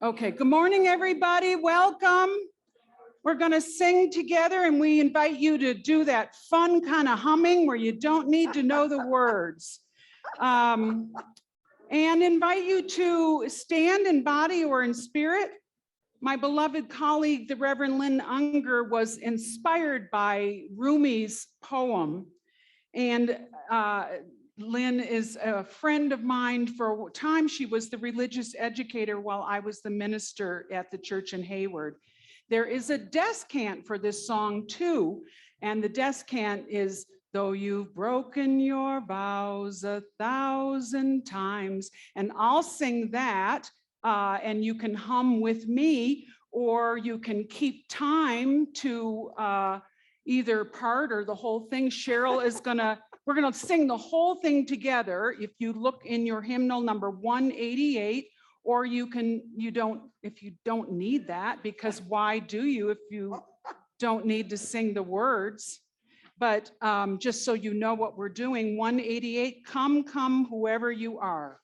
Okay, good morning, everybody. Welcome. We're going to sing together, and we invite you to do that fun kind of humming where you don't need to know the words. And invite you to stand in body or in spirit. My beloved colleague, the Reverend Lynn Unger, was inspired by Rumi's poem. And Lynn is a friend of mine. For a time, she was the religious educator while I was the minister at the church in Hayward. There is a descant for this song too. And the descant is, though you've broken your vows 1,000 times. And I'll sing that, and you can hum with me, or you can keep time to either part or the whole thing. Cheryl is we're gonna sing the whole thing together. If you look in your hymnal number 188, or if you don't need that, because why do you if you don't need to sing the words? But just so you know what we're doing, 188, come, come, whoever you are.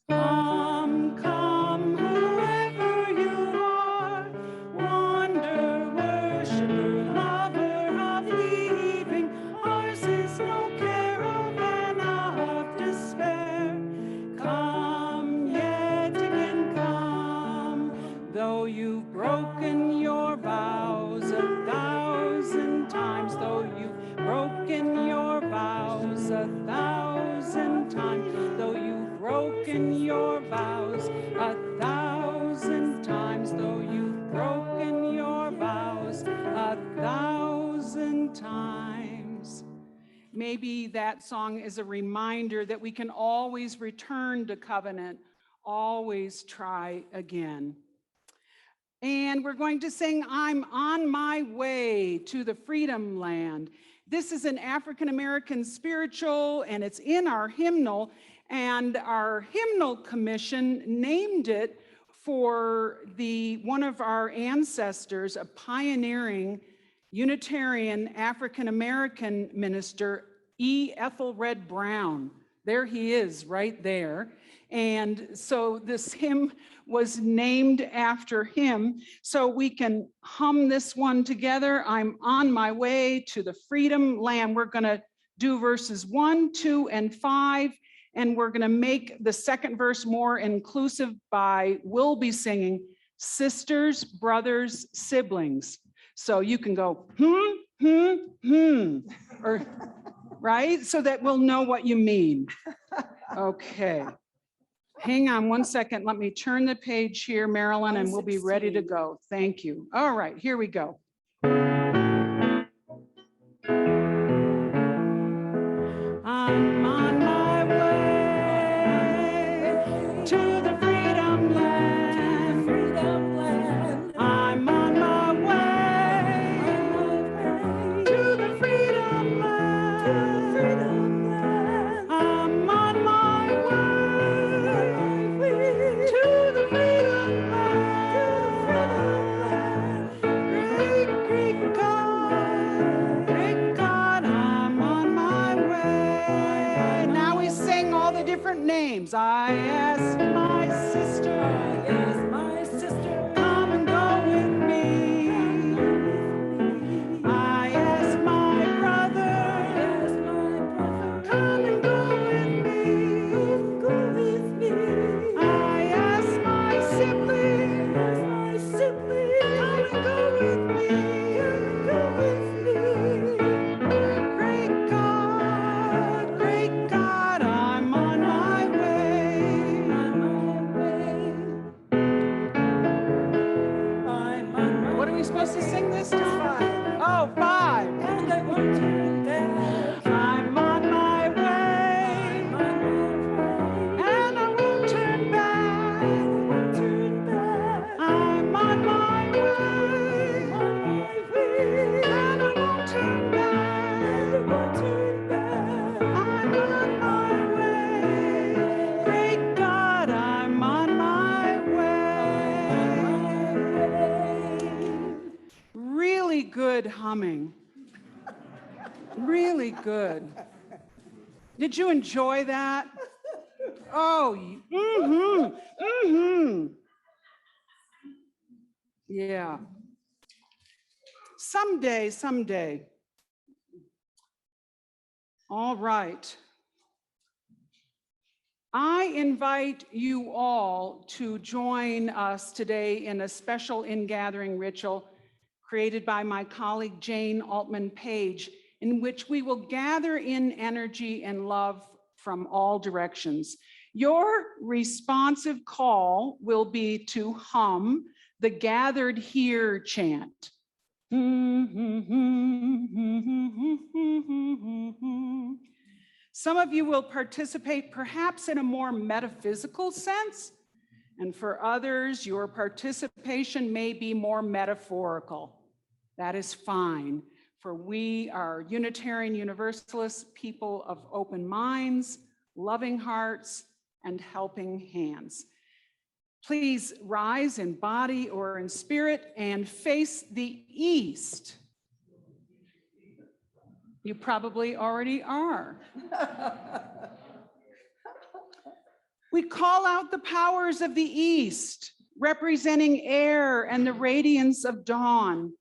Come, come, whoever you are, wander, worshiper, lover of leaving. Ours is no caravan of despair. Come, yet again come, though you've broken your vows 1,000 times, though you've broken your vows 1,000 times, though you've broken your vows 1,000 times, though you've broken your vows 1,000 times. Maybe that song is a reminder that we can always return to covenant, always try again. And we're going to sing, I'm on my way to the freedom land. This is an African-American spiritual, and it's in our hymnal. And our hymnal commission named it for one of our ancestors, a pioneering Unitarian African-American minister, E. Ethelred Brown. There he is, right there. And so this hymn was named after him. So we can hum this one together. I'm on my way to the freedom land. We're gonna do verses 1, 2, and 5. And we're going to make the second verse more inclusive we'll be singing sisters, brothers, siblings. So you can go, or right? So that we'll know what you mean. Okay. Hang on one second. Let me turn the page here, Marilyn, and we'll be ready to go. Thank you. All right, here we go. I'm on my way to the freedom land. I'm on my way to the freedom land. I'm on my way to the freedom land. Great, great God, I'm on my way. Now we sing all the different names. I ask my sister, come and go with me. I ask my brother, come and go with me. I ask my sibling, come and go with me. Great God, I'm on my way. What are we supposed to sing this time? Oh, 5. And I won't turn back. I'm on my way. And I won't turn back. I'm on my way. And I won't turn back. I'm on my way. Great God, I'm on my way. Really good humming. Really good. Did you enjoy that? Oh, yeah. Someday. All right. I invite you all to join us today in a special ingathering ritual created by my colleague Jane Altman Page, in which we will gather in energy and love from all directions. Your responsive call will be to hum the Gathered Here chant. Some of you will participate perhaps in a more metaphysical sense, and for others, your participation may be more metaphorical. That is fine, for we are Unitarian Universalists, people of open minds, loving hearts, and helping hands. Please rise in body or in spirit and face the east. You probably already are. We call out the powers of the east, representing air and the radiance of dawn.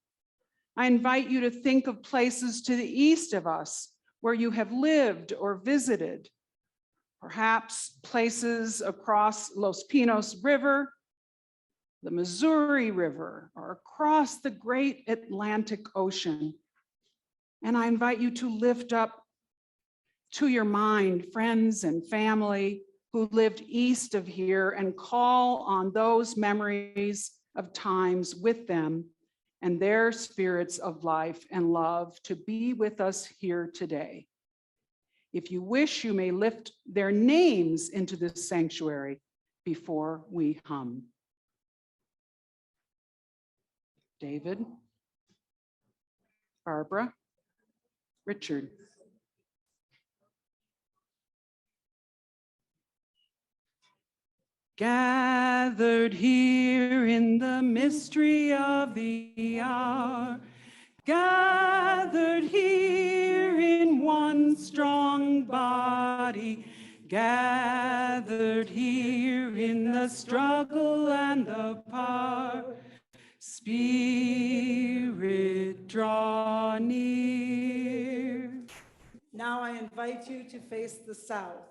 I invite you to think of places to the east of us where you have lived or visited. Perhaps places across Los Pinos River, the Missouri River, or across the great Atlantic Ocean. And I invite you to lift up to your mind friends and family who lived east of here and call on those memories of times with them and their spirits of life and love to be with us here today. If you wish, you may lift their names into the sanctuary before we hum. David, Barbara, Richard. Gathered here in the mystery of the hour, gathered here in one strong body, gathered here in the struggle and the power. Spirit, draw near. Now I invite you to face the south.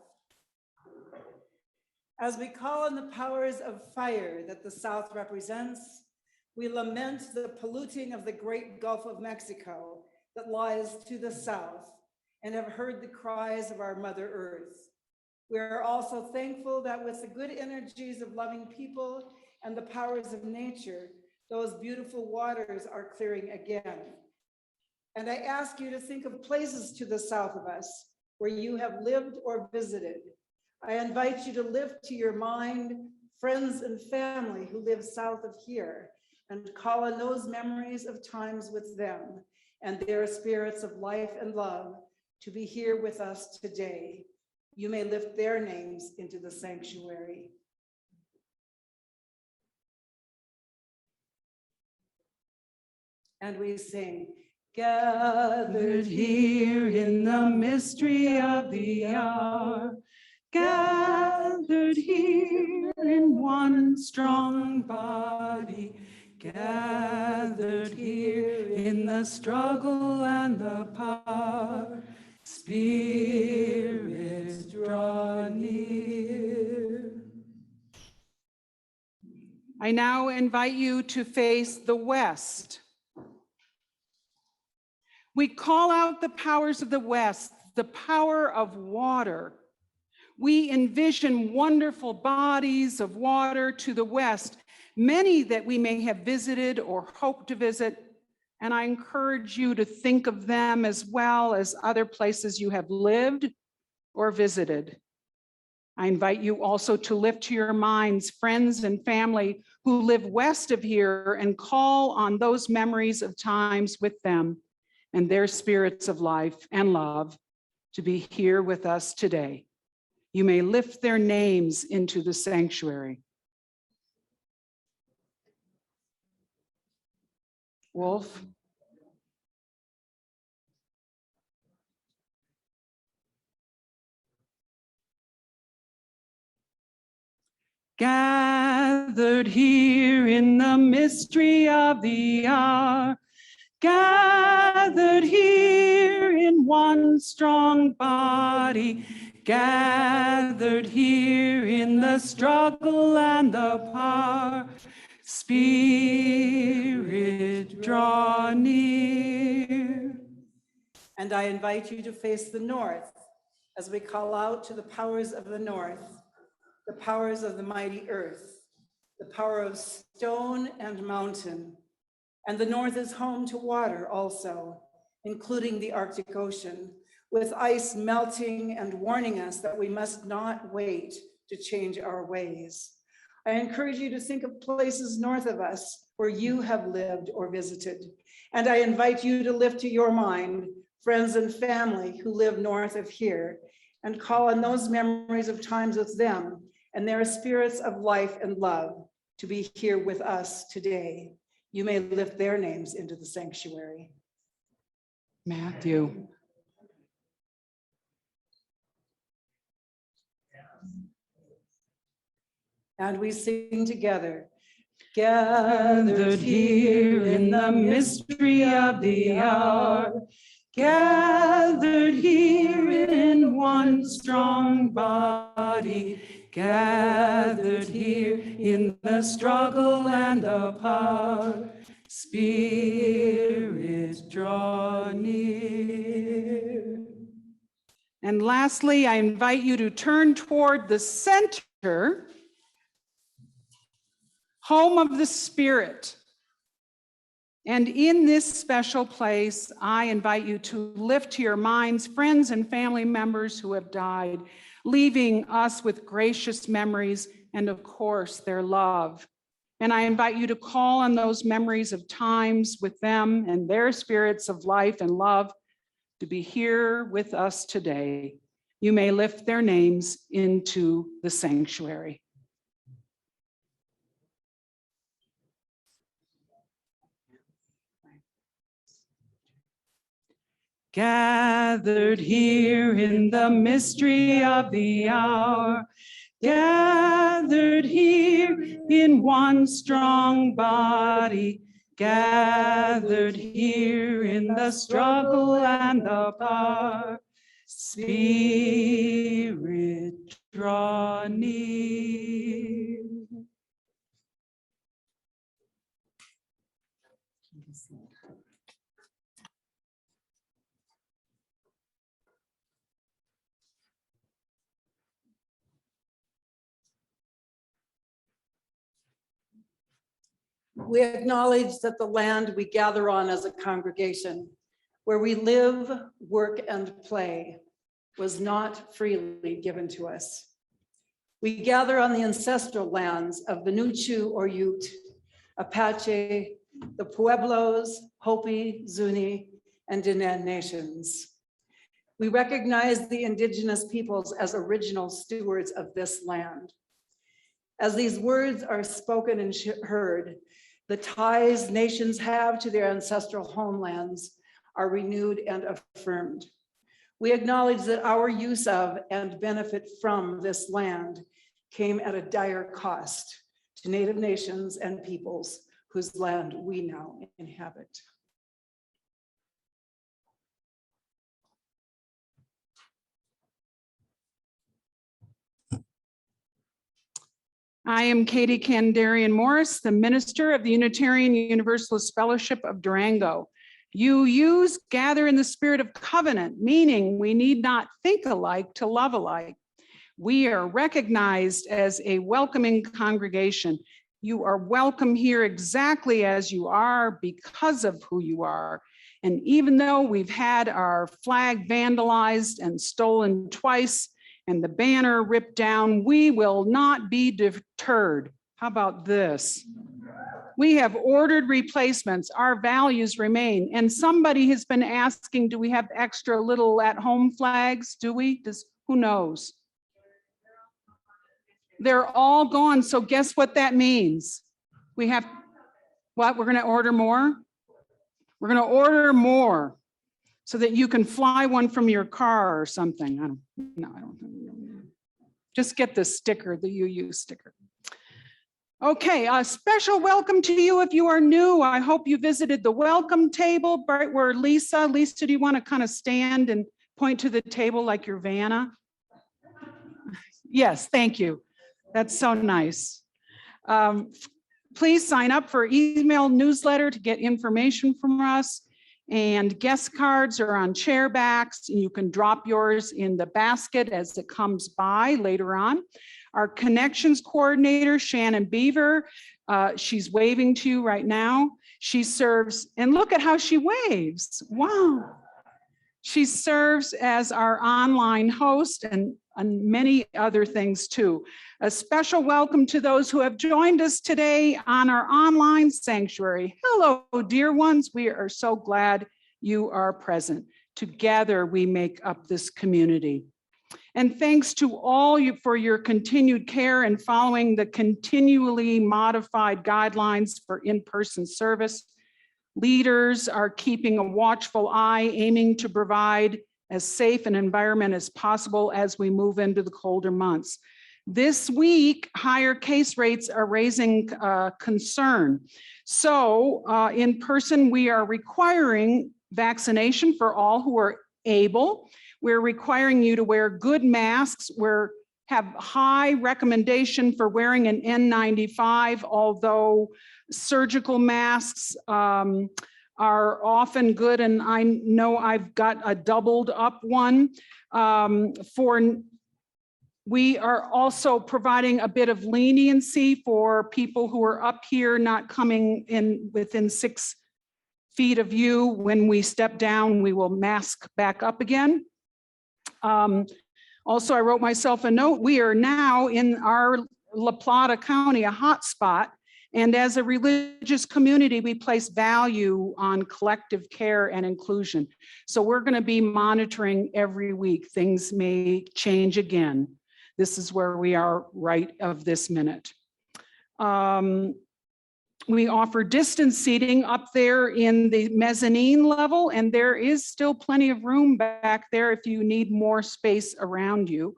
As we call on the powers of fire that the south represents, we lament the polluting of the great Gulf of Mexico that lies to the south and have heard the cries of our Mother Earth. We are also thankful that with the good energies of loving people and the powers of nature, those beautiful waters are clearing again. And I ask you to think of places to the south of us where you have lived or visited. I invite you to lift to your mind friends and family who live south of here and call on those memories of times with them and their spirits of life and love to be here with us today. You may lift their names into the sanctuary. And we sing, gathered here in the mystery of the hour, gathered here in one strong body, gathered here in the struggle and the power. Spirit, draw near. I now invite you to face the west. We call out the powers of the west, the power of water. We envision wonderful bodies of water to the west, many that we may have visited or hope to visit, and I encourage you to think of them as well as other places you have lived or visited. I invite you also to lift to your minds friends and family who live west of here and call on those memories of times with them and their spirits of life and love to be here with us today. You may lift their names into the sanctuary. Wolf. gathered here in the mystery of the hour, gathered here in one strong body, gathered here in the struggle and the power. Spirit, draw near. And I invite you to face the north as we call out to the powers of the north, the powers of the mighty earth, the power of stone and mountain. And the north is home to water also, including the Arctic Ocean, with ice melting and warning us that we must not wait to change our ways. I encourage you to think of places north of us where you have lived or visited. And I invite you to lift to your mind friends and family who live north of here, and call on those memories of times with them and their spirits of life and love to be here with us today. You may lift their names into the sanctuary. Matthew. And we sing together. Gathered here in the mystery of the hour, gathered here in one strong body, gathered here in the struggle and the power. Spirit, draw near. And lastly, I invite you to turn toward the center, home of the Spirit. And in this special place, I invite you to lift to your minds friends and family members who have died, leaving us with gracious memories and, of course, their love. And I invite you to call on those memories of times with them and their spirits of life and love to be here with us today. You may lift their names into the sanctuary. Gathered here in the mystery of the hour, gathered here in one strong body, gathered here in the struggle and the power. Spirit, draw near. We acknowledge that the land we gather on as a congregation, where we live, work, and play, was not freely given to us. We gather on the ancestral lands of the Nuchu or Ute, Apache, the Pueblos, Hopi, Zuni, and Diné nations. We recognize the indigenous peoples as original stewards of this land. As these words are spoken and heard, the ties nations have to their ancestral homelands are renewed and affirmed. We acknowledge that our use of and benefit from this land came at a dire cost to Native nations and peoples whose land we now inhabit. I am Katie Kandarian Morris, the minister of the Unitarian Universalist Fellowship of Durango. UUs gather in the spirit of covenant, meaning we need not think alike to love alike. We are recognized as a welcoming congregation. You are welcome here exactly as you are because of who you are. And even though we've had our flag vandalized and stolen twice, and the banner ripped down, we will not be deterred. How about this? We have ordered replacements. Our values remain. And somebody has been asking, do we have extra little at-home flags? Do we? Who knows? They're all gone. So guess what that means? We have, what? We're going to order more? We're going to order more so that you can fly one from your car or something. I don't. Just get the sticker, the UU sticker. Okay, a special welcome to you if you are new. I hope you visited the welcome table right where Lisa, do you want to kind of stand and point to the table like you're Vanna? Yes, thank you. That's so nice. Please sign up for email newsletter to get information from us. And guest cards are on chair backs. You can drop yours in the basket as it comes by later on. Our connections coordinator, Shannon Beaver, she's waving to you right now. She serves, and look at how she waves. Wow. She serves as our online host and many other things too. A special welcome to those who have joined us today on our online sanctuary. Hello, dear ones. We are so glad you are present. Together, we make up this community. And thanks to all you for your continued care and following the continually modified guidelines for in-person service. Leaders are keeping a watchful eye, aiming to provide as safe an environment as possible as we move into the colder months. This week, higher case rates are raising concern. So in person, we are requiring vaccination for all who are able. We're requiring you to wear good masks. We're have high recommendation for wearing an N95, although surgical masks are often good. And I know I've got a doubled up one. We are also providing a bit of leniency for people who are up here not coming in within 6 feet of you. When we step down, we will mask back up again. Also, I wrote myself a note. We are now in our La Plata County, a hotspot. And as a religious community, we place value on collective care and inclusion. So we're going to be monitoring every week. Things may change again. This is where we are right of this minute. We offer distance seating up there in the mezzanine level, and there is still plenty of room back there if you need more space around you.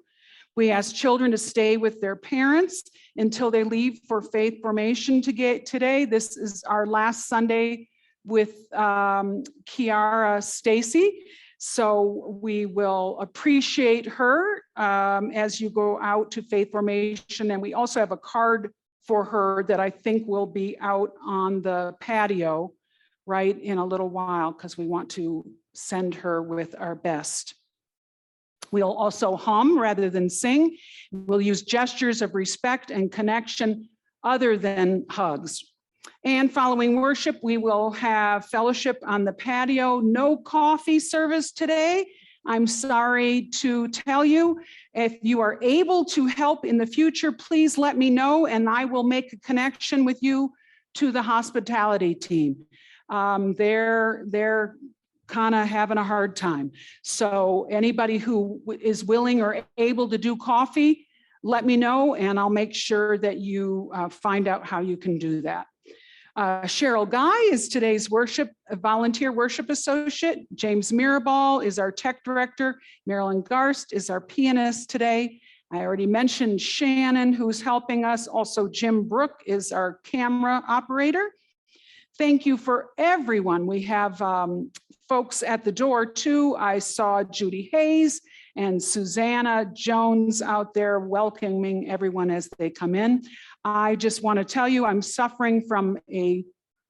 We ask children to stay with their parents until they leave for faith formation today. This is our last Sunday with Kiara Stacy. So we will appreciate her as you go out to faith formation. And we also have a card for her that I think will be out on the patio right in a little while, because we want to send her with our best. We'll also hum rather than sing. We'll use gestures of respect and connection other than hugs. And following worship, we will have fellowship on the patio. No coffee service today. I'm sorry to tell you, if you are able to help in the future, please let me know and I will make a connection with you to the hospitality team. They're kind of having a hard time. So anybody who is willing or able to do coffee, let me know and I'll make sure that you find out how you can do that. Cheryl Guy is today's volunteer worship associate. James Mirabal is our tech director. Marilyn Garst is our pianist today. I already mentioned Shannon, who's helping us. Also, Jim Brook is our camera operator. Thank you for everyone. We have folks at the door too. I saw Judy Hayes and Susanna Jones out there welcoming everyone as they come in. I just want to tell you, I'm suffering from an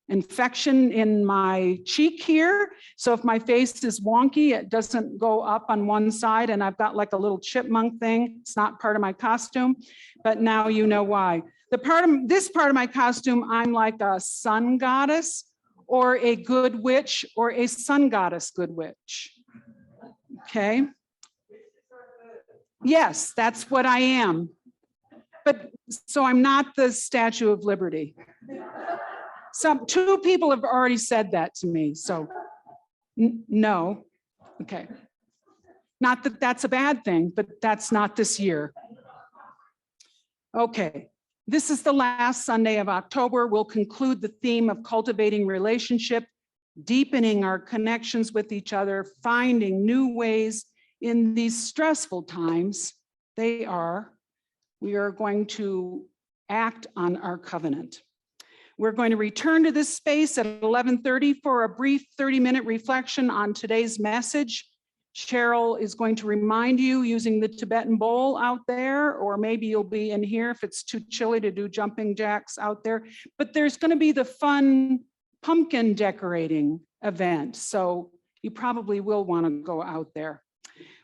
infection in my cheek here. So if my face is wonky, it doesn't go up on one side and I've got like a little chipmunk thing. It's not part of my costume, but now you know why. This part of my costume, I'm like a sun goddess or a good witch or a sun goddess good witch. Okay. Yes, that's what I am. But so I'm not the Statue of Liberty. Two people have already said that to me. So no. Okay. Not that that's a bad thing, but that's not this year. Okay. This is the last Sunday of October. We'll conclude the theme of cultivating relationship, deepening our connections with each other, finding new ways in these stressful times. We are going to act on our covenant. We're going to return to this space at 11:30 for a brief 30-minute reflection on today's message. Cheryl is going to remind you using the Tibetan bowl out there, or maybe you'll be in here if it's too chilly to do jumping jacks out there. But there's going to be the fun pumpkin decorating event, so you probably will want to go out there.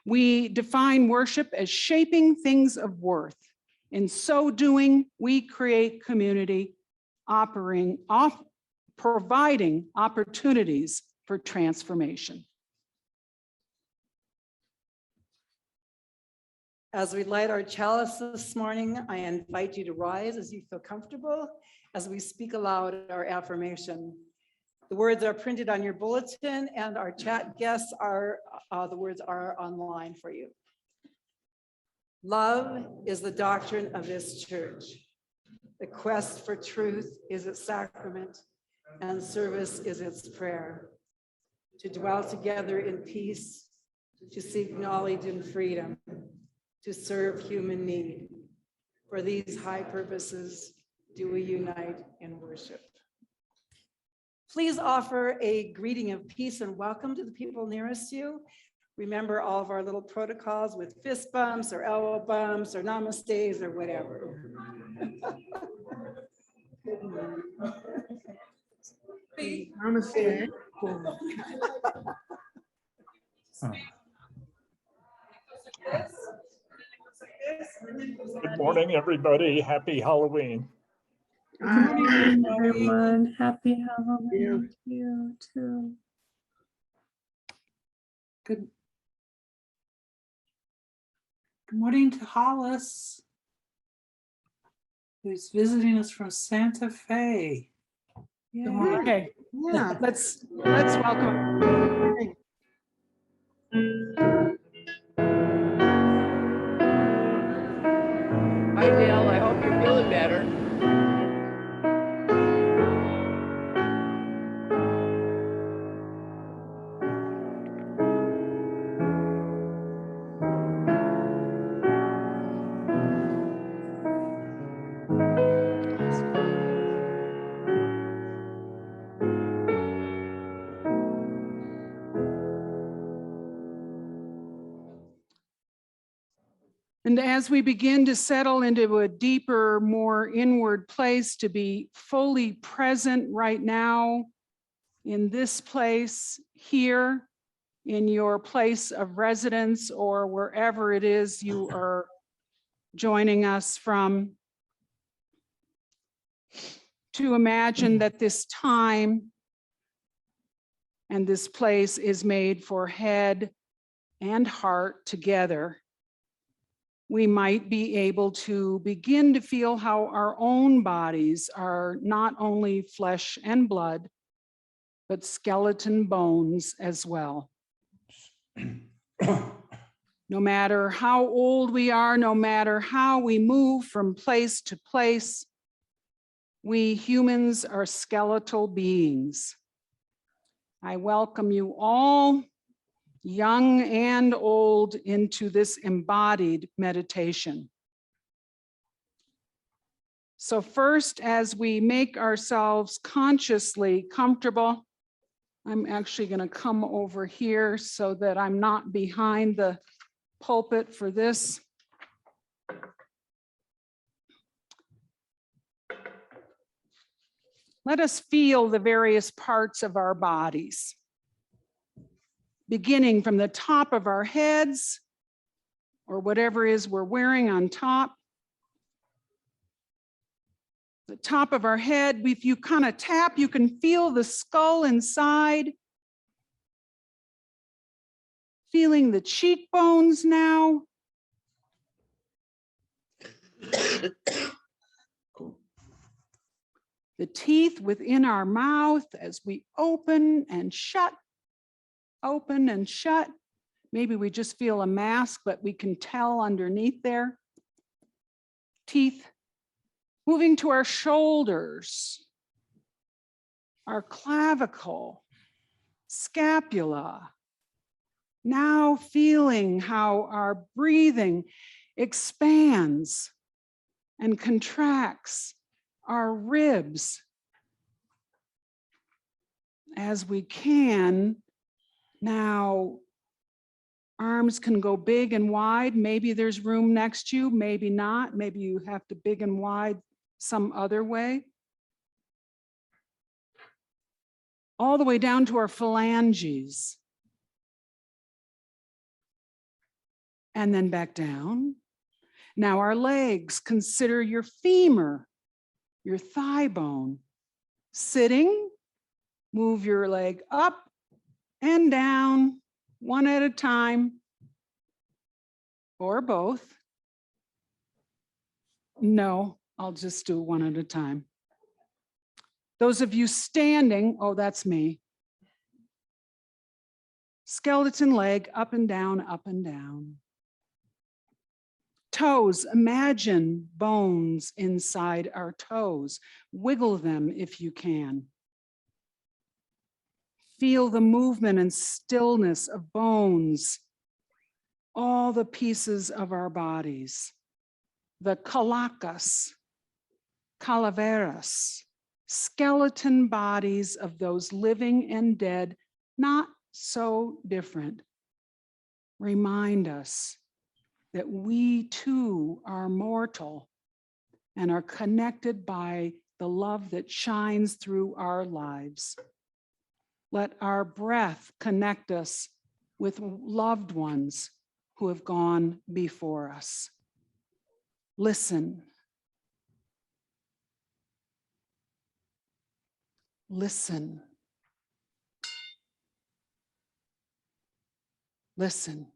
We define worship as shaping things of worth. In so doing, we create community, providing opportunities for transformation. As we light our chalice this morning, I invite you to rise as you feel comfortable as we speak aloud our affirmation. The words are printed on your bulletin, and our chat guests are, the words are online for you. Love is the doctrine of this church. The quest for truth is its sacrament, and service is its prayer. To dwell together in peace, to seek knowledge and freedom, to serve human need. For these high purposes, do we unite in worship. Please offer a greeting of peace and welcome to the people nearest you. Remember all of our little protocols with fist bumps or elbow bumps or namastes or whatever. Namaste. Good morning, everybody. Happy Halloween. Good morning, Everyone, happy Halloween to you too. Good morning to Hollis, who's visiting us from Santa Fe. Yeah. Okay, Yeah. let's welcome. Hi, Dale. I hope you're feeling better. And as we begin to settle into a deeper, more inward place, to be fully present right now in this place, here, in your place of residence, or wherever it is you are joining us from, to imagine that this time and this place is made for head and heart together. We might be able to begin to feel how our own bodies are not only flesh and blood, but skeleton bones as well. No matter how old we are, no matter how we move from place to place, we humans are skeletal beings. I welcome you all, young and old, into this embodied meditation. So first, as we make ourselves consciously comfortable, I'm actually going to come over here so that I'm not behind the pulpit for this. Let us feel the various parts of our bodies, beginning from the top of our heads, or whatever it is we're wearing on top. The top of our head, if you kind of tap, you can feel the skull inside. Feeling the cheekbones now. The teeth within our mouth as we open and shut. Open and shut. Maybe we just feel a mask, but we can tell underneath there. Teeth moving to our shoulders, our clavicle, scapula. Now feeling how our breathing expands and contracts our ribs as we can. Now, arms can go big and wide. Maybe there's room next to you, maybe not. Maybe you have to big and wide some other way. All the way down to our phalanges. And then back down. Now our legs, consider your femur, your thigh bone. Sitting, move your leg up and down, one at a time, or both. No, I'll just do one at a time. Those of you standing, oh, that's me. Skeleton leg up and down, up and down. Toes, imagine bones inside our toes. Wiggle them if you can. Feel the movement and stillness of bones, all the pieces of our bodies. The calacas, calaveras, skeleton bodies of those living and dead, not so different. Remind us that we too are mortal and are connected by the love that shines through our lives. Let our breath connect us with loved ones who have gone before us. Listen. Listen. Listen.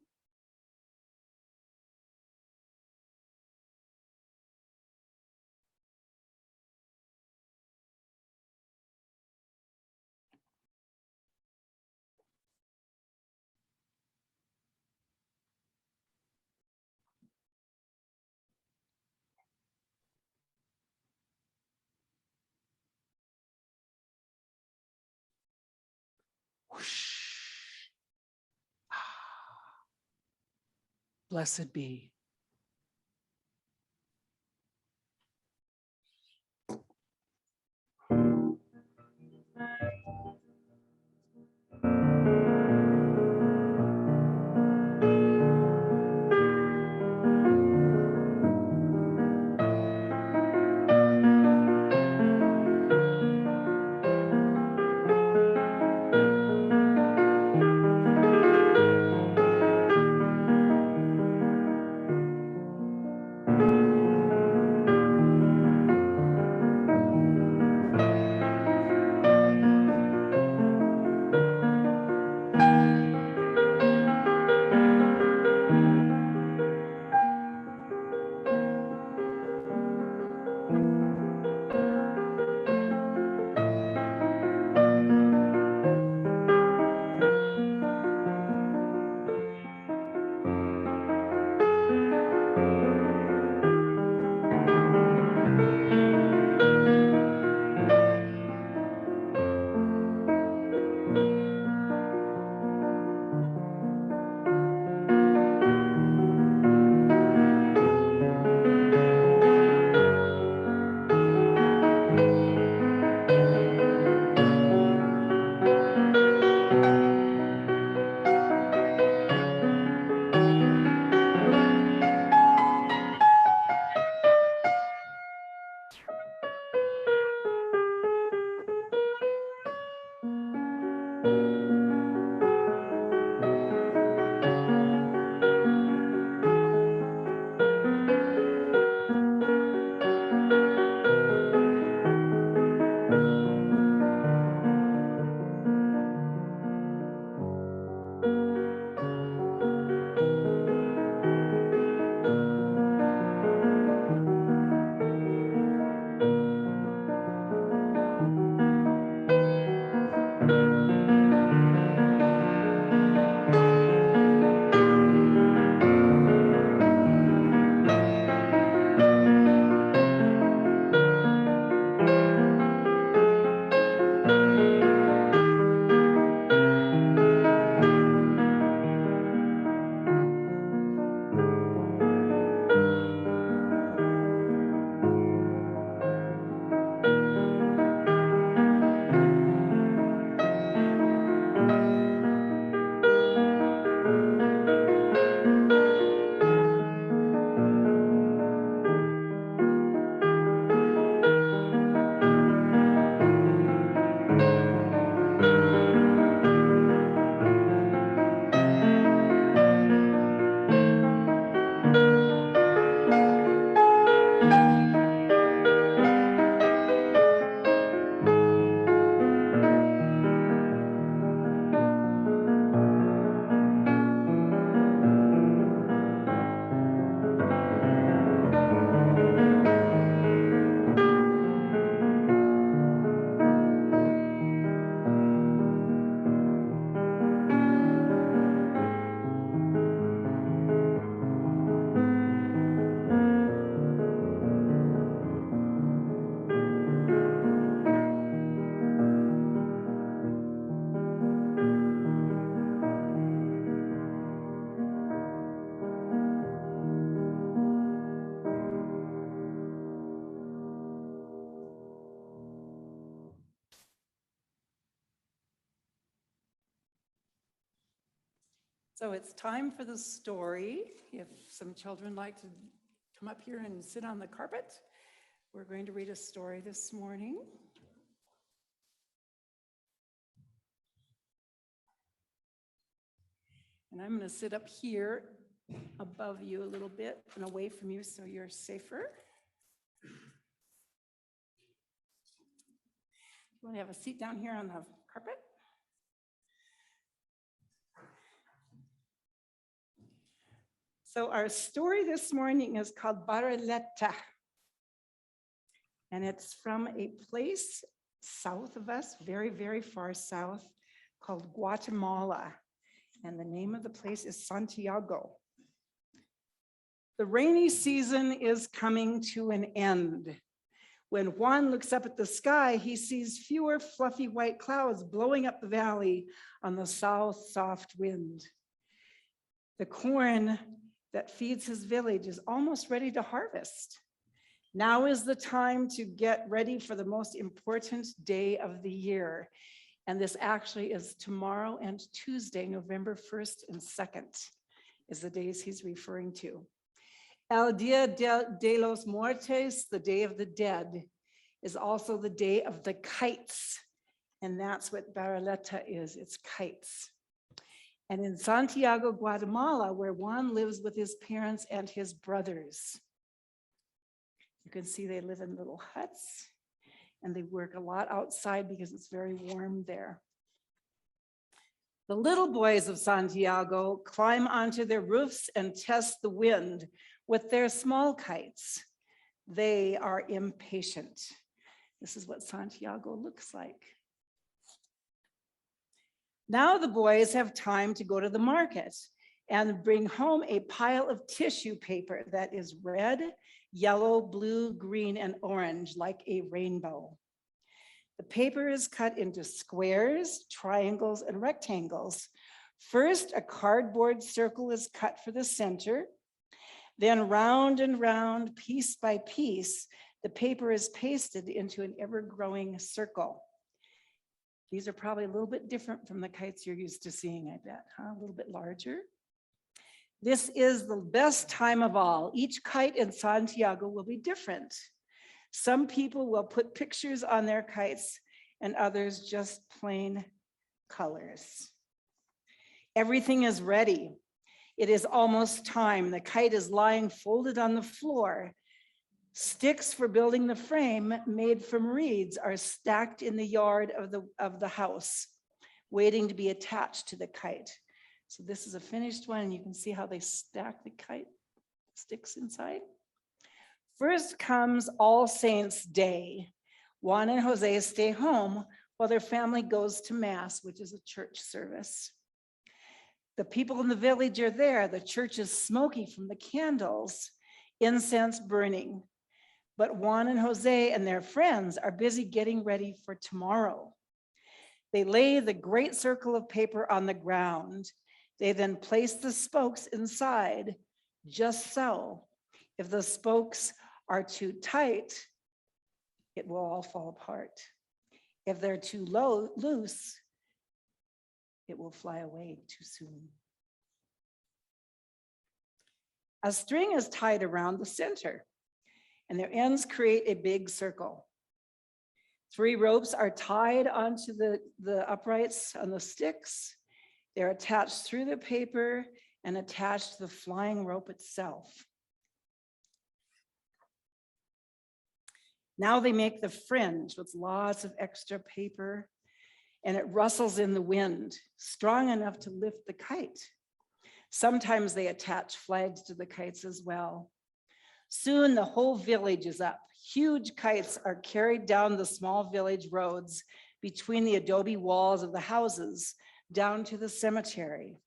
Blessed be. So it's time for the story. If some children like to come up here and sit on the carpet, we're going to read a story this morning. And I'm going to sit up here above you a little bit and away from you so you're safer. You want to have a seat down here on the carpet? So our story this morning is called Baraletta. And it's from a place south of us, very, very far south, called Guatemala. And the name of the place is Santiago. The rainy season is coming to an end. When Juan looks up at the sky, he sees fewer fluffy white clouds blowing up the valley on the south soft wind. The corn that feeds his village is almost ready to harvest. Now is the time to get ready for the most important day of the year. And this actually is tomorrow and Tuesday, November 1st and 2nd, is the days he's referring to. El Dia de los Muertos, the Day of the Dead, is also the day of the kites. And that's what Baraletta is, it's kites. And in Santiago, Guatemala, where Juan lives with his parents and his brothers, you can see they live in little huts and they work a lot outside because it's very warm there. The little boys of Santiago climb onto their roofs and test the wind with their small kites. They are impatient. This is what Santiago looks like. Now the boys have time to go to the market and bring home a pile of tissue paper that is red, yellow, blue, green, and orange, like a rainbow. The paper is cut into squares, triangles, and rectangles. First, a cardboard circle is cut for the center. Then round and round, piece by piece, the paper is pasted into an ever-growing circle. These are probably a little bit different from the kites you're used to seeing, I bet, huh? A little bit larger. This is the best time of all. Each kite in Santiago will be different. Some people will put pictures on their kites and others just plain colors. Everything is ready. It is almost time. The kite is lying folded on the floor. Sticks for building the frame made from reeds are stacked in the yard of the house, waiting to be attached to the kite. So this is a finished one, and you can see how they stack the kite sticks inside. First comes All Saints Day. Juan and Jose stay home while their family goes to Mass, which is a church service. The people in the village are there. The church is smoky from the candles, incense burning. But Juan and Jose and their friends are busy getting ready for tomorrow. They lay the great circle of paper on the ground. They then place the spokes inside, just so. If the spokes are too tight, it will all fall apart. If they're too loose, it will fly away too soon. A string is tied around the center, and their ends create a big circle. 3 ropes are tied onto the uprights on the sticks. They're attached through the paper and attached to the flying rope itself. Now they make the fringe with lots of extra paper, and it rustles in the wind, strong enough to lift the kite. Sometimes they attach flags to the kites as well. Soon the whole village is up. Huge kites are carried down the small village roads between the adobe walls of the houses down to the cemetery.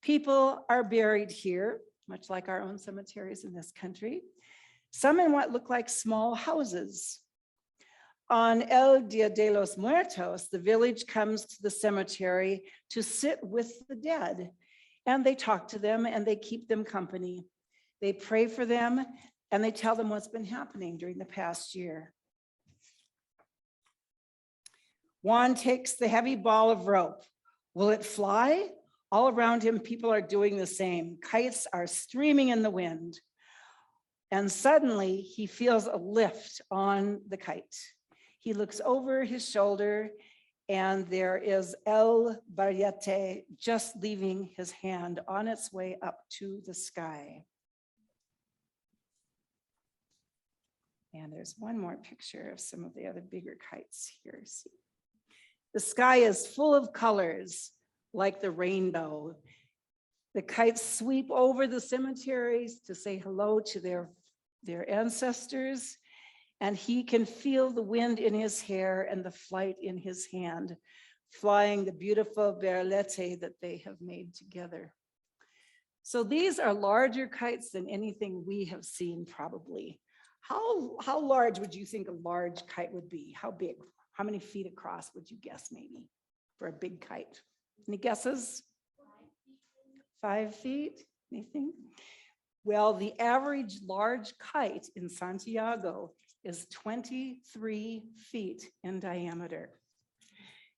People are buried here, much like our own cemeteries in this country, some in what look like small houses. On El Dia de los Muertos, the village comes to the cemetery to sit with the dead, and they talk to them and they keep them company. They pray for them and they tell them what's been happening during the past year. Juan takes the heavy ball of rope. Will it fly All around him, people are doing the same. Kites are streaming in the wind. And suddenly he feels a lift on the kite. He looks over his shoulder and there is El Barriete just leaving his hand on its way up to the sky. And there's one more picture of some of the other bigger kites here. See? The sky is full of colors like the rainbow. The kites sweep over the cemeteries to say hello to their ancestors, and he can feel the wind in his hair and the flight in his hand, flying the beautiful berlete that they have made together. So these are larger kites than anything we have seen probably. How large would you think a large kite would be? How big? How many feet across would you guess maybe for a big kite? Any guesses? 5 feet, anything? Well, the average large kite in Santiago is 23 feet in diameter.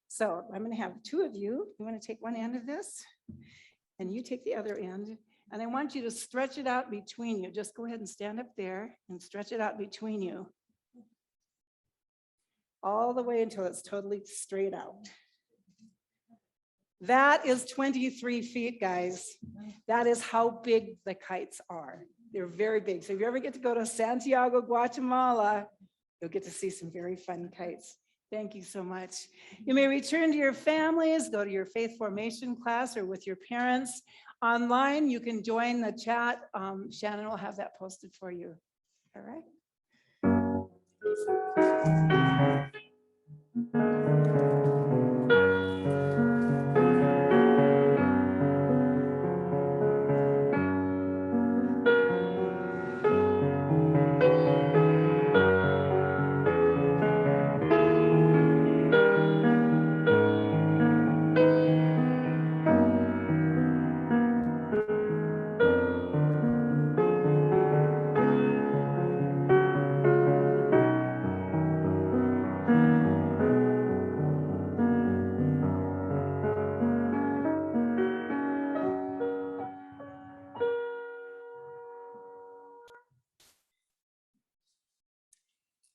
So I'm going to have two of you. You want to take one end of this and you take the other end. And I want you to stretch it out between you. Just go ahead and stand up there and stretch it out between you. All the way until it's totally straight out. That is 23 feet, guys. That is how big the kites are. They're very big. So if you ever get to go to Santiago, Guatemala, you'll get to see some very fun kites. Thank you so much. You may return to your families, go to your faith formation class or with your parents. Online, you can join the chat. Shannon will have that posted for you. All right.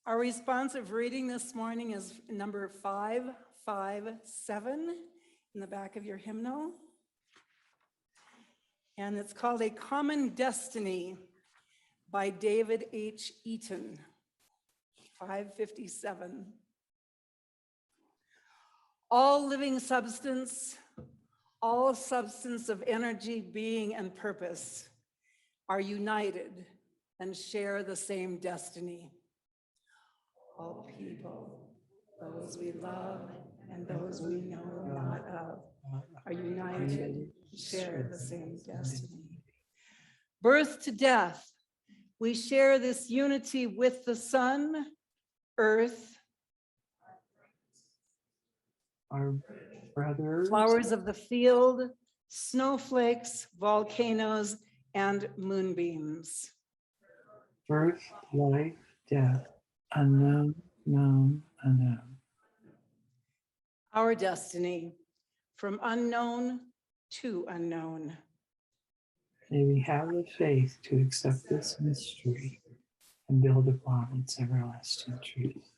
Our responsive reading this morning is number 557 in the back of your hymnal. And it's called A Common Destiny by David H. Eaton, 557. All living substance, all substance of energy, being, and purpose are united and share the same destiny. All people, those we love and those we know not of, are united and share the same destiny. Birth to death, we share this unity with the sun, earth, Our brothers. flowers of the field, snowflakes, volcanoes, and moonbeams. Birth, life, death, unknown, known, unknown. Our destiny, from unknown to unknown. May we have the faith to accept this mystery and build upon its everlasting truth.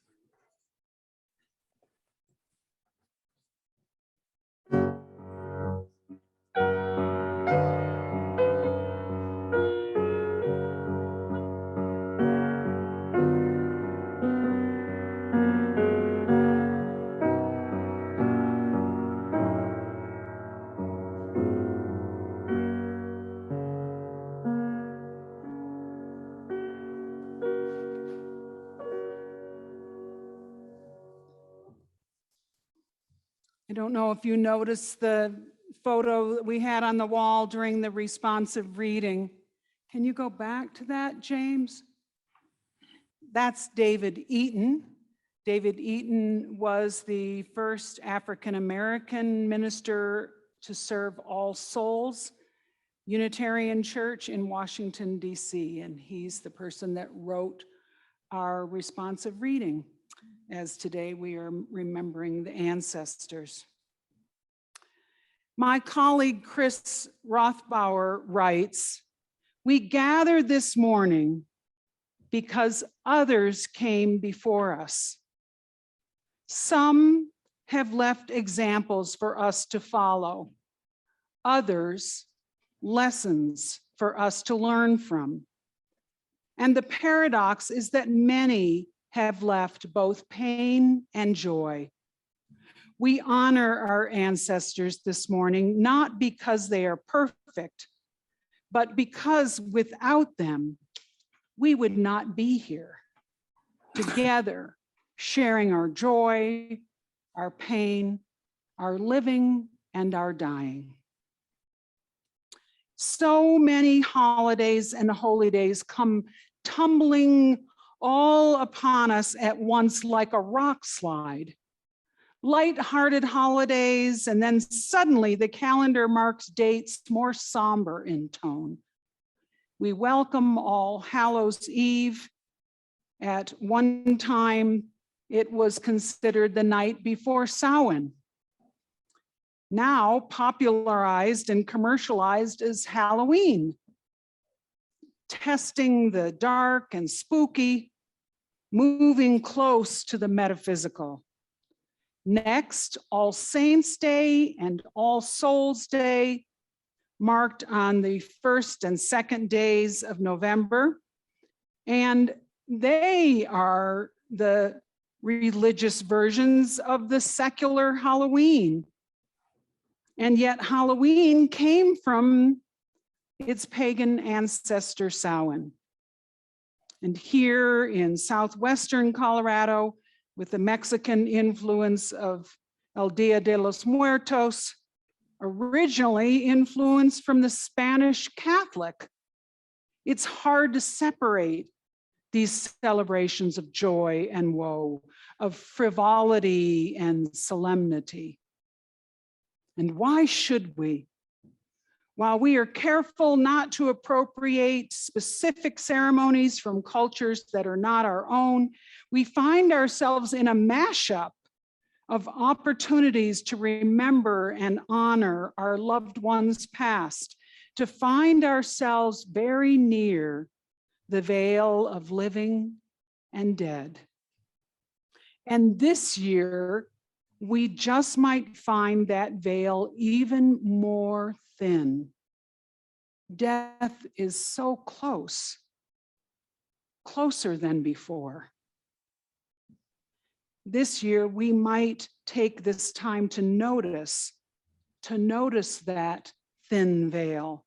I don't know if you noticed the photo that we had on the wall during the responsive reading. Can you go back to that, James? That's David Eaton. David Eaton was the first African-American minister to serve All Souls Unitarian Church in Washington, D.C., and he's the person that wrote our responsive reading, as today we are remembering the ancestors. My colleague Chris Rothbauer writes, "We gather this morning because others came before us. Some have left examples for us to follow, others lessons for us to learn from. And the paradox is that many have left both pain and joy. We honor our ancestors this morning, not because they are perfect, but because without them, we would not be here together, sharing our joy, our pain, our living, and our dying." So many holidays and holy days come tumbling all upon us at once like a rock slide. Light-hearted holidays, and then suddenly the calendar marks dates more somber in tone. We welcome All Hallows Eve. At one time, it was considered the night before Samhain. Now popularized and commercialized as Halloween. Testing the dark and spooky, moving close to the metaphysical. Next, All Saints' Day and All Souls' Day, marked on the 1st and 2nd days of November. And they are the religious versions of the secular Halloween. And yet Halloween came from its pagan ancestor Samhain. And here in southwestern Colorado, with the Mexican influence of El Dia de los Muertos, originally influenced from the Spanish Catholic. It's hard to separate these celebrations of joy and woe, of frivolity and solemnity. And why should we? While we are careful not to appropriate specific ceremonies from cultures that are not our own, we find ourselves in a mashup of opportunities to remember and honor our loved ones past, to find ourselves very near the veil of living and dead. And this year, we just might find that veil even more thin. Death is so close, closer than before. This year, we might take this time to notice that thin veil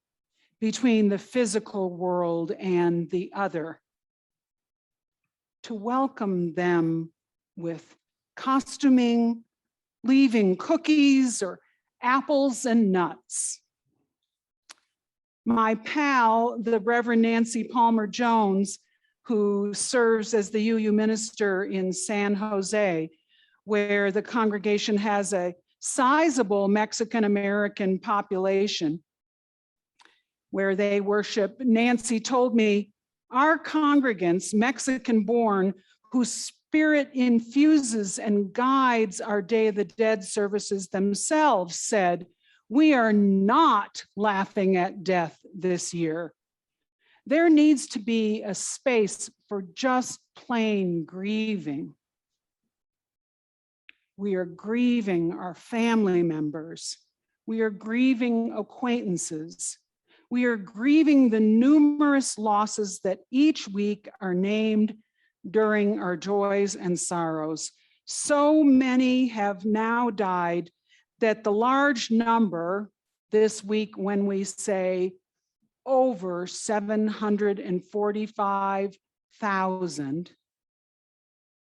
between the physical world and the other, to welcome them with costuming, leaving cookies or apples and nuts. My pal, the Reverend Nancy Palmer Jones, who serves as the UU minister in San Jose, where the congregation has a sizable Mexican-American population, where they worship. Nancy told me, our congregants, Mexican-born, whose spirit infuses and guides our Day of the Dead services themselves, said, "We are not laughing at death this year. There needs to be a space for just plain grieving. We are grieving our family members. We are grieving acquaintances. We are grieving the numerous losses that each week are named during our joys and sorrows. So many have now died that the large number this week, when we say over 745,000,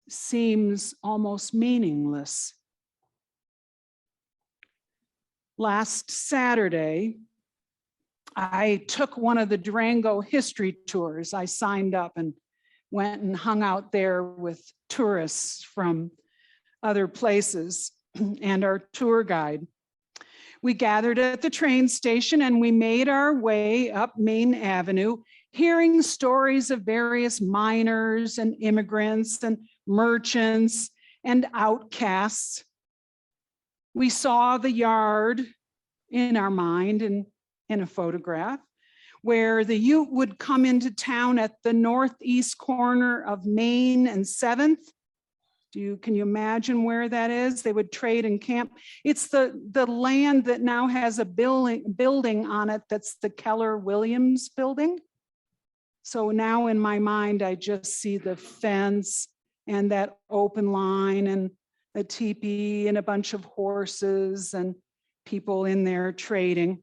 seems almost meaningless. Last Saturday, I took one of the Durango history tours. I signed up and went and hung out there with tourists from other places and our tour guide. We gathered at the train station and we made our way up Main Avenue, hearing stories of various miners and immigrants and merchants and outcasts. We saw the yard in our mind and in a photograph, where the Ute would come into town at the northeast corner of Main and 7th. Can you imagine where that is? They would trade and camp. It's the land that now has a building on it that's the Keller Williams building. So now in my mind, I just see the fence and that open line and a teepee and a bunch of horses and people in there trading.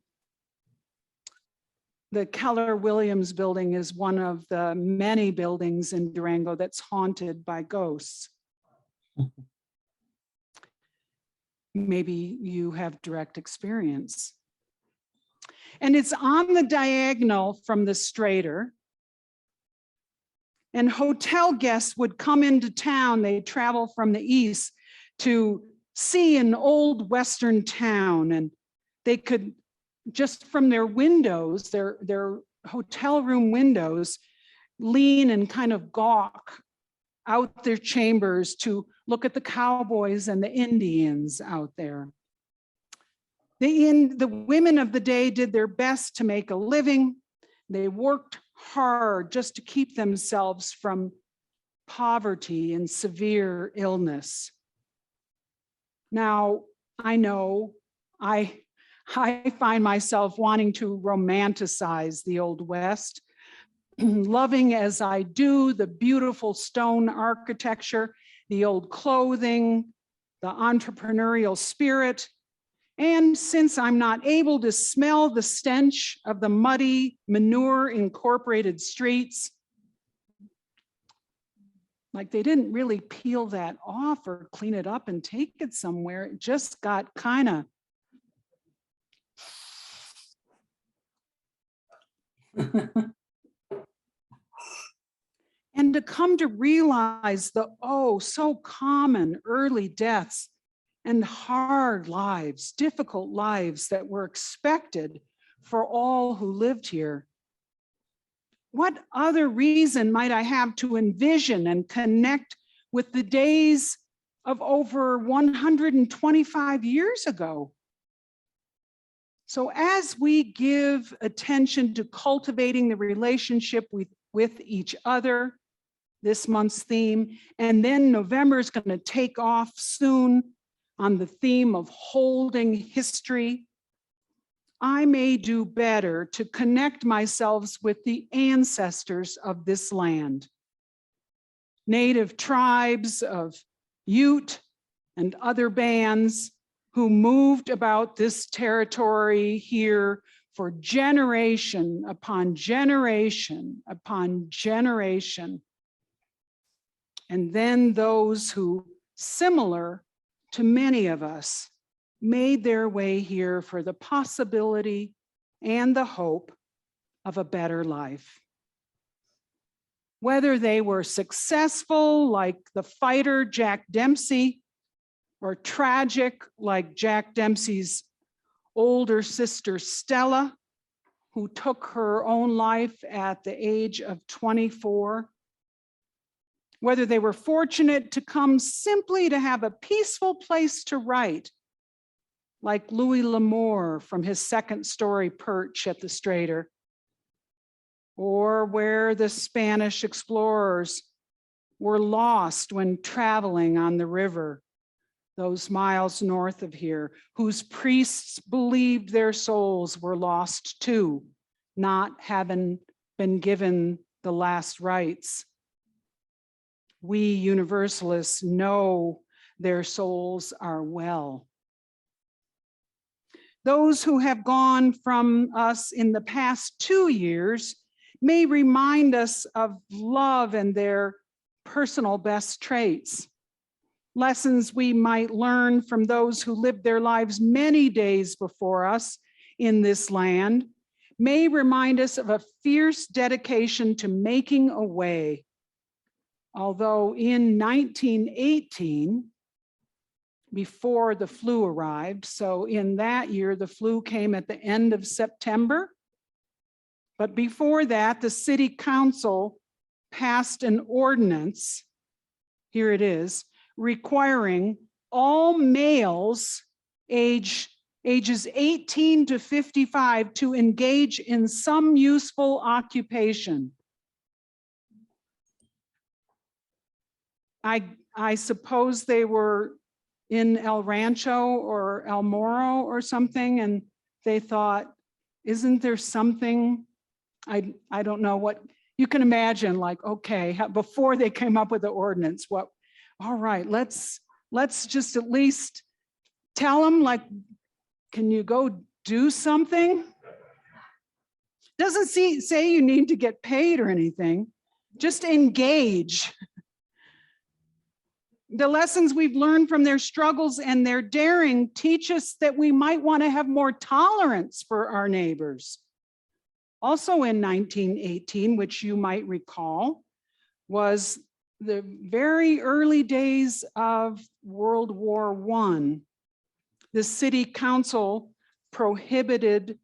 The Keller Williams building is one of the many buildings in Durango that's haunted by ghosts. Maybe you have direct experience. And it's on the diagonal from the Strader. And hotel guests would come into town. They travel from the east to see an old Western town, and they could just from their windows, their hotel room windows, lean and kind of gawk out their chambers to look at the cowboys and the Indians out there. The women of the day did their best to make a living. They worked hard just to keep themselves from poverty and severe illness. Now, I know I find myself wanting to romanticize the Old West, loving as I do the beautiful stone architecture, the old clothing, the entrepreneurial spirit. And since I'm not able to smell the stench of the muddy, manure-incorporated streets, like they didn't really peel that off or clean it up and take it somewhere. It just got kind of and to come to realize the so common early deaths and hard lives, difficult lives that were expected for all who lived here. What other reason might I have to envision and connect with the days of over 125 years ago? So as we give attention to cultivating the relationship with each other, this month's theme, and then November is going to take off soon on the theme of holding history, I may do better to connect myself with the ancestors of this land. Native tribes of Ute and other bands who moved about this territory here for generation upon generation upon generation. And then those who, similar to many of us, made their way here for the possibility and the hope of a better life. Whether they were successful like the fighter Jack Dempsey, or tragic like Jack Dempsey's older sister Stella, who took her own life at the age of 24. Whether they were fortunate to come simply to have a peaceful place to write, like Louis L'Amour from his second-story perch at the Strader, or where the Spanish explorers were lost when traveling on the river, those miles north of here, whose priests believed their souls were lost too, not having been given the last rites. We Universalists know their souls are well. Those who have gone from us in the past 2 years may remind us of love and their personal best traits. Lessons we might learn from those who lived their lives many days before us in this land may remind us of a fierce dedication to making a way. Although in 1918, before the flu arrived, so in that year, the flu came at the end of September. But before that, the city council passed an ordinance, here it is, requiring all males age ages 18 to 55 to engage in some useful occupation. I suppose they were in El Rancho or El Moro or something, and they thought, isn't there something, I don't know what, you can imagine, like, okay, before they came up with the ordinance, what, all right, let's just at least tell them, like, can you go do something? Doesn't say you need to get paid or anything, just engage. The lessons we've learned from their struggles and their daring teach us that we might want to have more tolerance for our neighbors. Also in 1918, which you might recall, was the very early days of World War I. The city council prohibited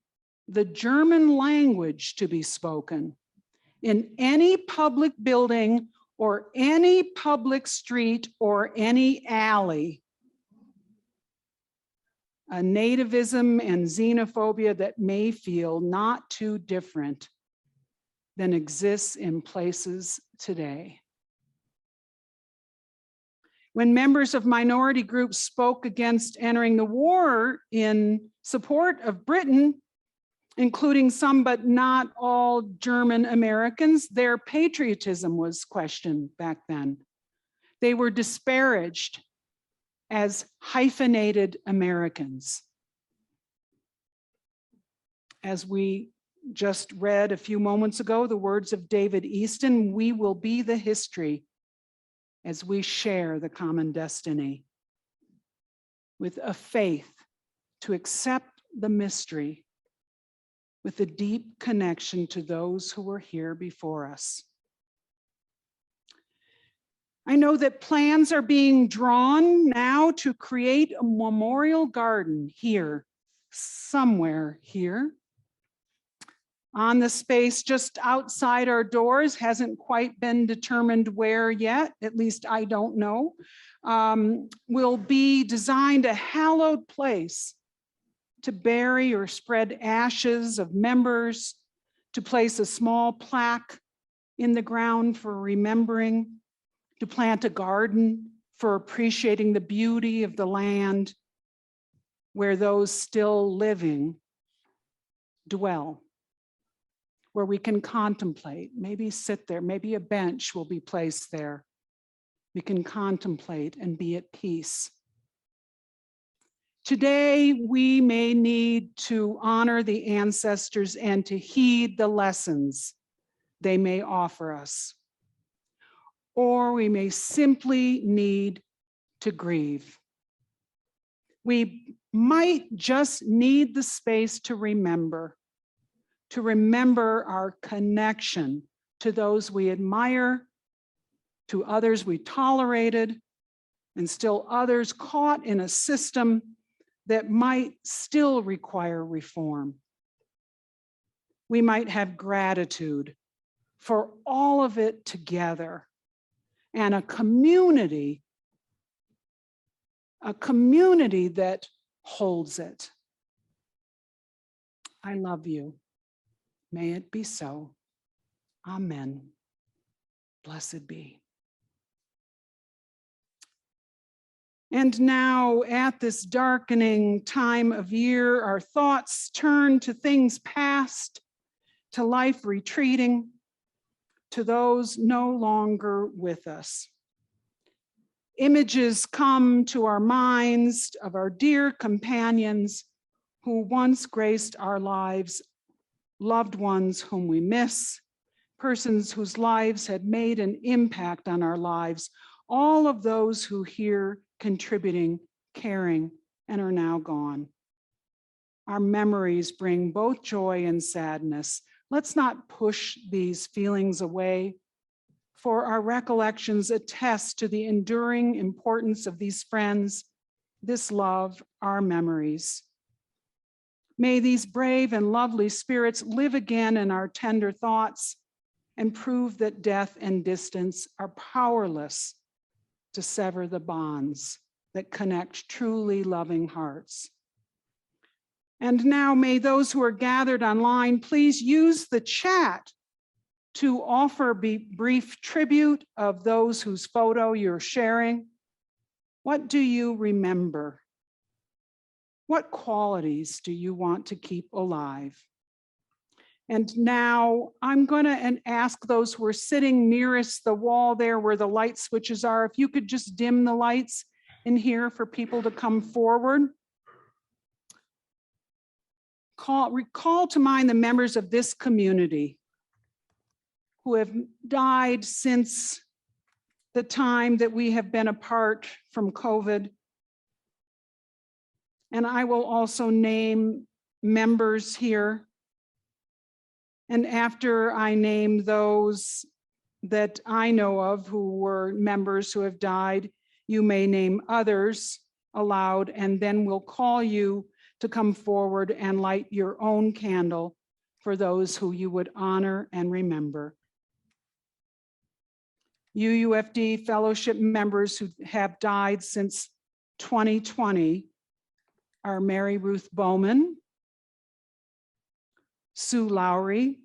the German language to be spoken in any public building or any public street or any alley. A nativism and xenophobia that may feel not too different than exists in places today. When members of minority groups spoke against entering the war in support of Britain, including some but not all German Americans, their patriotism was questioned back then. They were disparaged as hyphenated Americans. As we just read a few moments ago, the words of David Easton, we will be the history as we share the common destiny with a faith to accept the mystery with a deep connection to those who were here before us. I know that plans are being drawn now to create a memorial garden here, somewhere here. On the space just outside our doors, hasn't quite been determined where yet, at least I don't know, will be designed a hallowed place to bury or spread ashes of members, to place a small plaque in the ground for remembering, to plant a garden for appreciating the beauty of the land where those still living dwell, where we can contemplate, maybe sit there, maybe a bench will be placed there. We can contemplate and be at peace. Today, we may need to honor the ancestors and to heed the lessons they may offer us. Or we may simply need to grieve. We might just need the space to remember our connection to those we admire, to others we tolerated, and still others caught in a system that might still require reform. We might have gratitude for all of it together, and a community that holds it. I love you. May it be so. Amen. Blessed be. And now, at this darkening time of year, our thoughts turn to things past, to life retreating, to those no longer with us. Images come to our minds of our dear companions who once graced our lives, loved ones whom we miss, persons whose lives had made an impact on our lives, all of those who here contributing, caring, and are now gone. Our memories bring both joy and sadness. Let's not push these feelings away, for our recollections attest to the enduring importance of these friends, this love, our memories. May these brave and lovely spirits live again in our tender thoughts and prove that death and distance are powerless to sever the bonds that connect truly loving hearts. And now may those who are gathered online please use the chat to offer brief tribute of those whose photo you're sharing. What do you remember? What qualities do you want to keep alive? And now I'm going to ask those who are sitting nearest the wall there where the light switches are, if you could just dim the lights in here for people to come forward. Recall to mind the members of this community who have died since the time that we have been apart from COVID. And I will also name members here. And after I name those that I know of who were members who have died, you may name others aloud, and then we'll call you to come forward and light your own candle for those who you would honor and remember. UUFD fellowship members who have died since 2020 are Mary Ruth Bowman, Sue Lowry,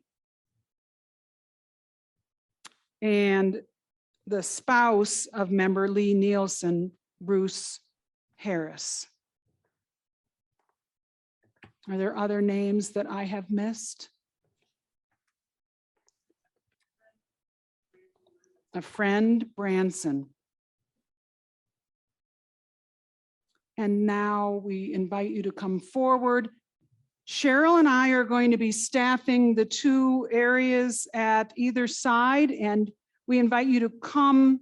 and the spouse of member Lee Nielsen, Bruce Harris. Are there other names that I have missed? A friend, Branson. And now we invite you to come forward. Cheryl and I are going to be staffing the two areas at either side, and we invite you to come.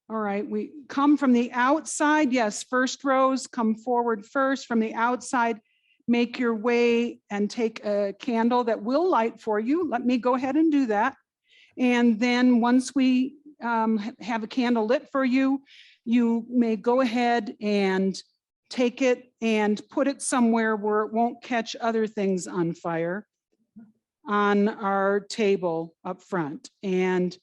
All right, we come from the outside. Yes, first rows, come forward first. From the outside, make your way and take a candle that we'll light for you. Let me go ahead and do that. And then once we have a candle lit for you, you may go ahead and take it and put it somewhere where it won't catch other things on fire on our table up front. And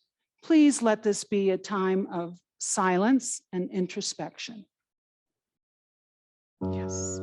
please let this be a time of silence and introspection. Yes.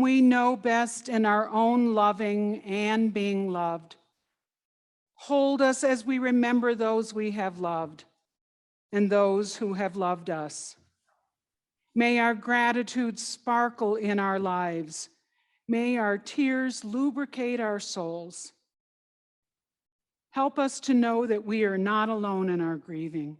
we know best in our own loving and being loved. Hold us as we remember those we have loved and those who have loved us. May our gratitude sparkle in our lives. May our tears lubricate our souls. Help us to know that we are not alone in our grieving.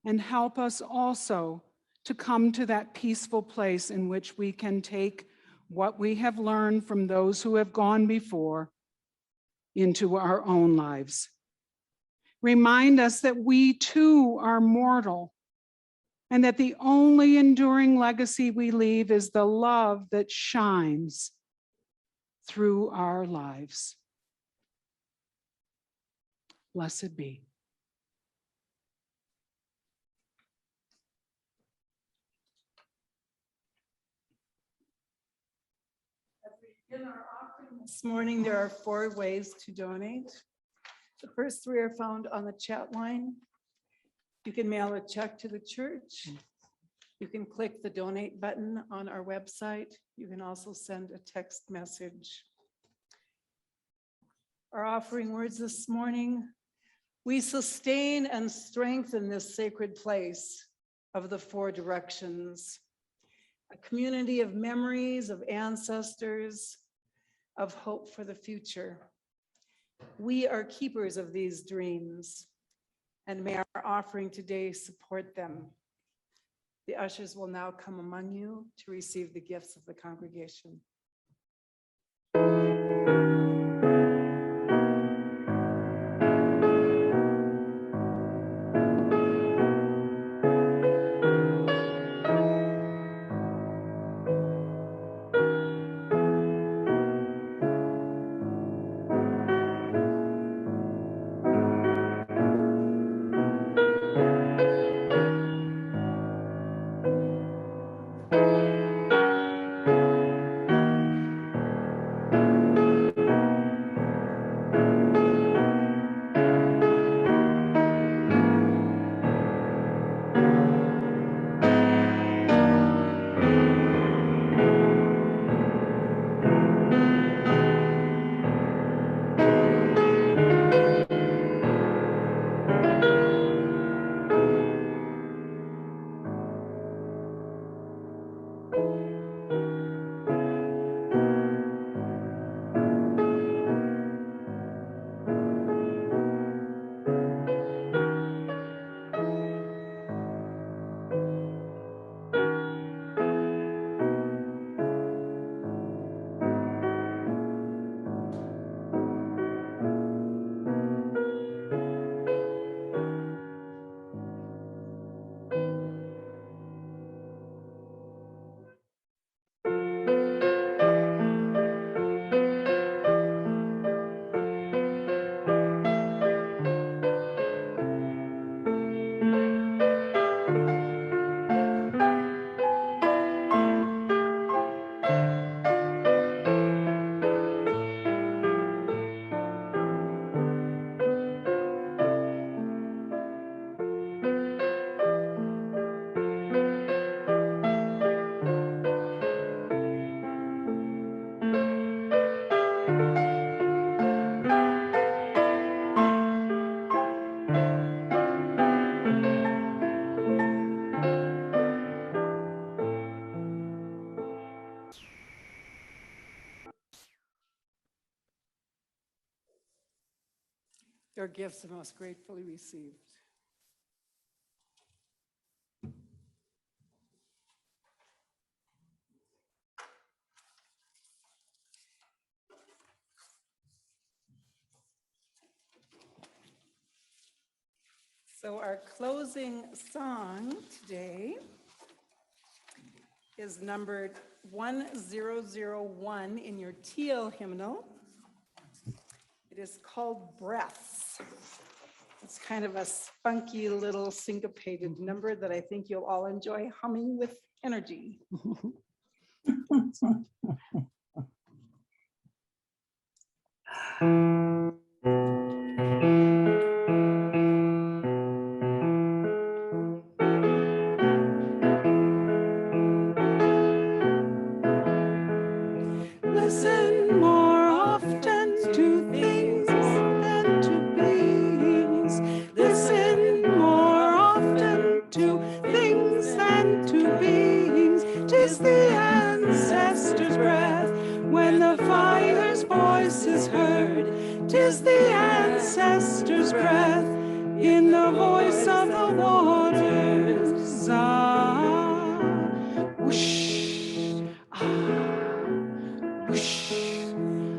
And help us also to come to that peaceful place in which we can take what we have learned from those who have gone before into our own lives. Remind us that we too are mortal, and that the only enduring legacy we leave is the love that shines through our lives. Blessed be. In our offering this morning, there are 4 ways to donate. The first 3 are found on the chat line. You can mail a check to the church. You can click the donate button on our website. You can also send a text message. Our offering words this morning: we sustain and strengthen this sacred place of the 4 directions, a community of memories of ancestors, of hope for the future. We are keepers of these dreams, and may our offering today support them. The ushers will now come among you to receive the gifts of the congregation. Your gifts are most gratefully received. So our closing song today is numbered 1001 in your teal hymnal. It is called Breaths. It's kind of a spunky little syncopated number that I think you'll all enjoy humming with energy. heard. 'Tis the ancestors' breath in the voice of the waters. Ah, whoosh, ah, whoosh.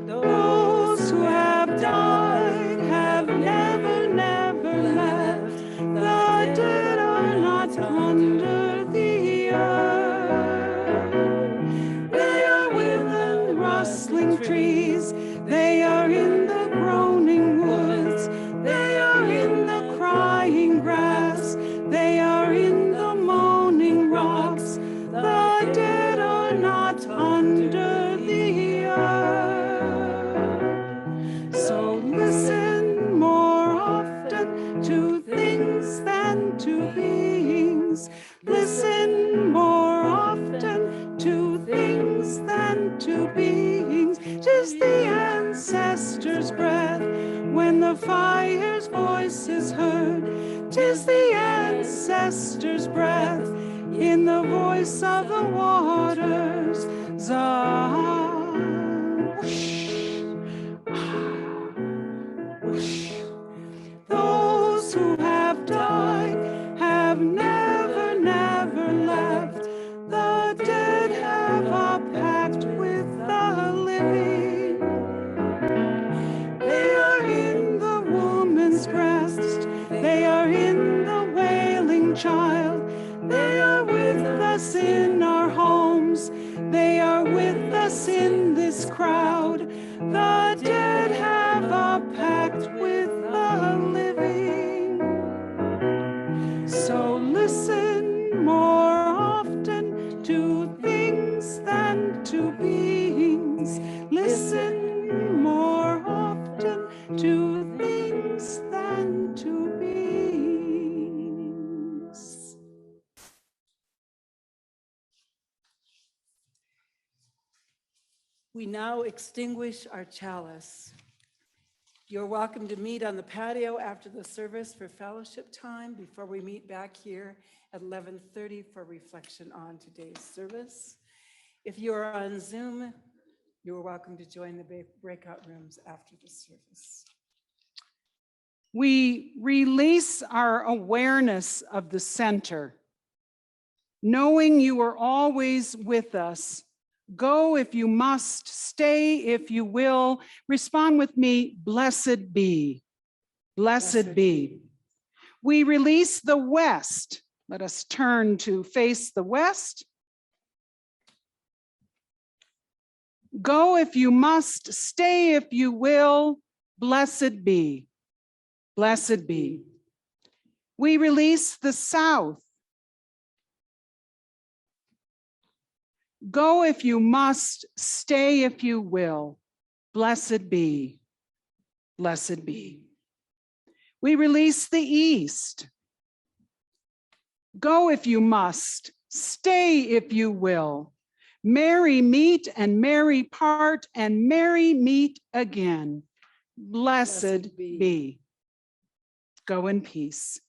Those who have died have never, never left. The dead are not under the earth. They are within rustling trees. They are in the groaning woods. They are in the crying grass. They are in the moaning rocks. The dead are not under the earth. So listen more often to things than to beings. Listen more often to things than to beings. 'Tis the ancestors' breath when the fire's voice is heard. 'Tis the ancestors' breath in the voice of the waters. Zah, whoosh, ah, whoosh. Those who have died have never, never left. The dead have a pact with the living. They are in the woman's breast. They are in the wailing child. They are with us in our homes. They are with us in this crowd. The dead have a pact with the living. So listen more often to things than to beings. Listen more often to things than to beings. We now extinguish our chalice. You're welcome to meet on the patio after the service for fellowship time before we meet back here at 11:30 for reflection on today's service. If you are on Zoom, you're welcome to join the breakout rooms after the service. We release our awareness of the center, knowing you are always with us. Go if you must, stay if you will. Respond with me, blessed be, blessed be. We release the west. Let us turn to face the west. Go if you must, stay if you will. Blessed be, blessed be. We release the south. Go if you must, stay if you will. Blessed be, blessed be. We release the east. Go if you must, stay if you will. Merry meet and merry part and merry meet again. Blessed be. Go in peace.